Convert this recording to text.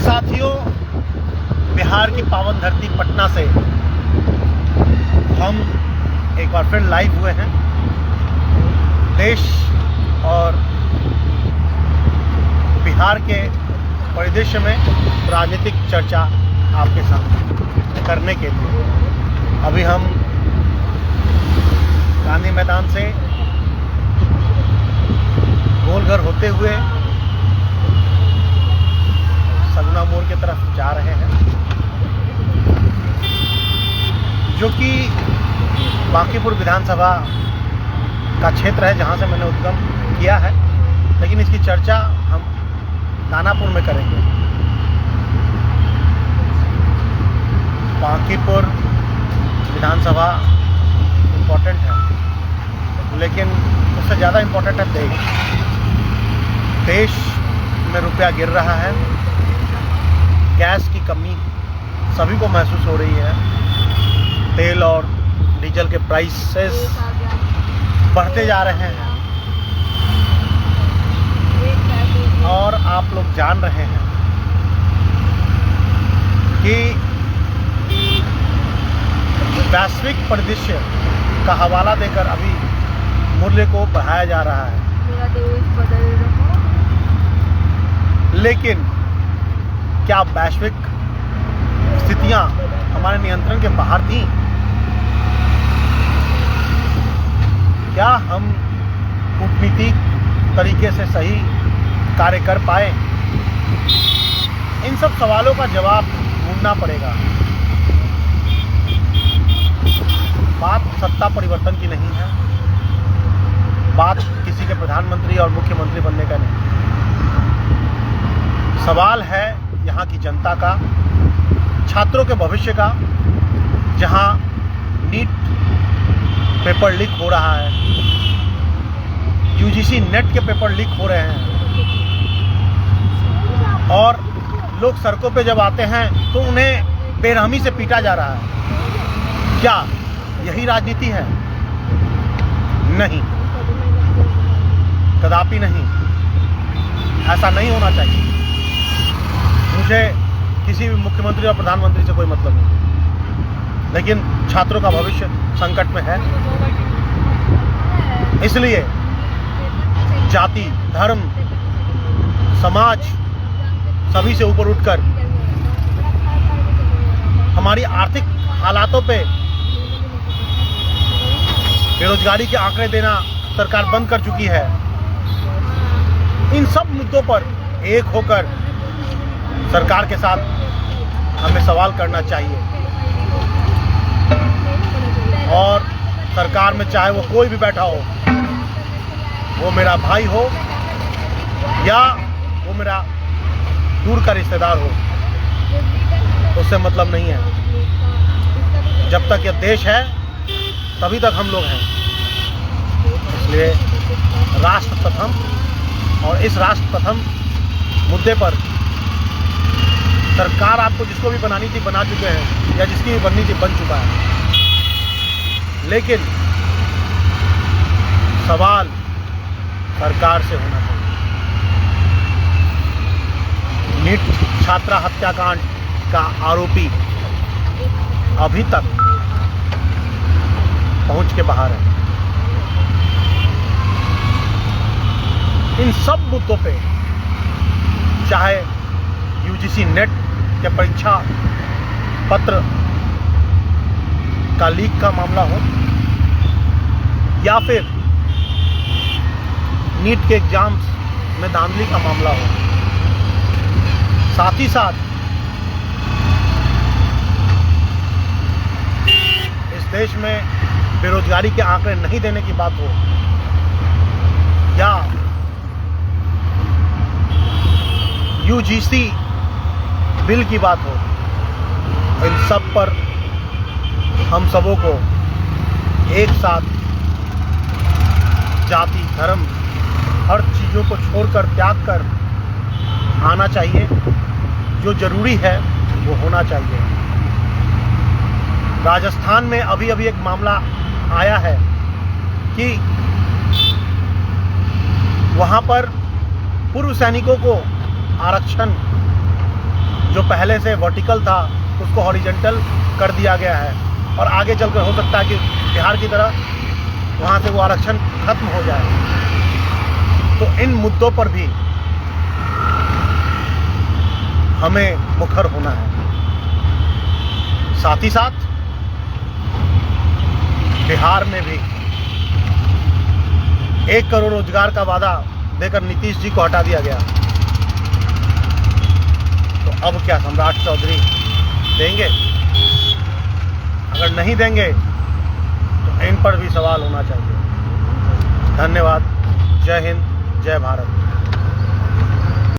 साथियों, बिहार की पावन धरती पटना से हम एक बार फिर लाइव हुए हैं। देश और बिहार के परिदृश्य में राजनीतिक चर्चा आपके सामने करने के लिए अभी हम गांधी मैदान से गोलघर होते हुए सगुना मोड़ की तरफ जा रहे हैं, जो कि बांकीपुर विधानसभा का क्षेत्र है जहां से मैंने उद्गम किया है। लेकिन इसकी चर्चा हम दानापुर में करेंगे। बांकीपुर विधानसभा इम्पोर्टेंट है, लेकिन उससे ज़्यादा इम्पोर्टेंट है देश में रुपया गिर रहा है, गैस की कमी सभी को महसूस हो रही है, तेल और डीजल के प्राइसेस बढ़ते जा रहे हैं और आप लोग जान रहे हैं कि वैश्विक परिदृश्य का हवाला देकर अभी मूल्य को बढ़ाया जा रहा है। लेकिन क्या वैश्विक स्थितियां हमारे नियंत्रण के बाहर थीं? क्या हम कूटनीतिक तरीके से सही कार्य कर पाए? इन सब सवालों का जवाब ढूंढना पड़ेगा। बात सत्ता परिवर्तन की नहीं है, बात किसी के प्रधानमंत्री और मुख्यमंत्री बनने का नहीं। सवाल है यहाँ की जनता का, छात्रों के भविष्य का, जहाँ नीट पेपर लीक हो रहा है, यूजीसी नेट के पेपर लीक हो रहे हैं और लोग सड़कों पे जब आते हैं तो उन्हें बेरहमी से पीटा जा रहा है। क्या यही राजनीति है? नहीं, कदापि नहीं। ऐसा नहीं होना चाहिए। मुझे किसी भी मुख्यमंत्री और प्रधानमंत्री से कोई मतलब नहीं, लेकिन छात्रों का भविष्य संकट में है। इसलिए जाति, धर्म, समाज सभी से ऊपर उठकर हमारी आर्थिक हालातों पे बेरोजगारी के आंकड़े देना सरकार बंद कर चुकी है। इन सब मुद्दों पर एक होकर सरकार के साथ हमें सवाल करना चाहिए और सरकार में चाहे वो कोई भी बैठा हो, वो मेरा भाई हो या वो मेरा दूर का रिश्तेदार हो, उससे मतलब नहीं है। जब तक ये देश है तभी तक हम लोग हैं। इसलिए राष्ट्र प्रथम, और इस राष्ट्र प्रथम मुद्दे पर सरकार आपको जिसको भी बनानी थी बना चुके हैं, या जिसकी भी बननी थी बन चुका है। लेकिन सवाल सरकार से होना चाहिए। नीट छात्रा हत्याकांड का आरोपी अभी तक पहुंच के बाहर है। इन सब मुद्दों पे, चाहे यूजीसी नेट के परीक्षा पत्र का लीक का मामला हो या फिर नीट के एग्जाम्स में धांधली का मामला हो, साथ ही साथ इस देश में बेरोजगारी के आंकड़े नहीं देने की बात हो या यूजीसी बिल की बात हो, इन सब पर हम सबों को एक साथ जाति, धर्म, हर चीज़ों को छोड़कर, त्याग कर आना चाहिए। जो जरूरी है वो होना चाहिए। राजस्थान में अभी अभी एक मामला आया है कि वहाँ पर पूर्व सैनिकों को आरक्षण जो पहले से वर्टिकल था उसको हॉरिजॉन्टल कर दिया गया है, और आगे चलकर हो सकता है कि बिहार की तरह वहाँ से वो आरक्षण खत्म हो जाए। तो इन मुद्दों पर भी हमें मुखर होना है। साथ ही साथ बिहार में भी 1 करोड़ रोजगार का वादा देकर नीतीश जी को हटा दिया गया, तो अब क्या सम्राट चौधरी देंगे? अगर नहीं देंगे तो इन पर भी सवाल होना चाहिए। धन्यवाद। जय हिंद, जय भारत।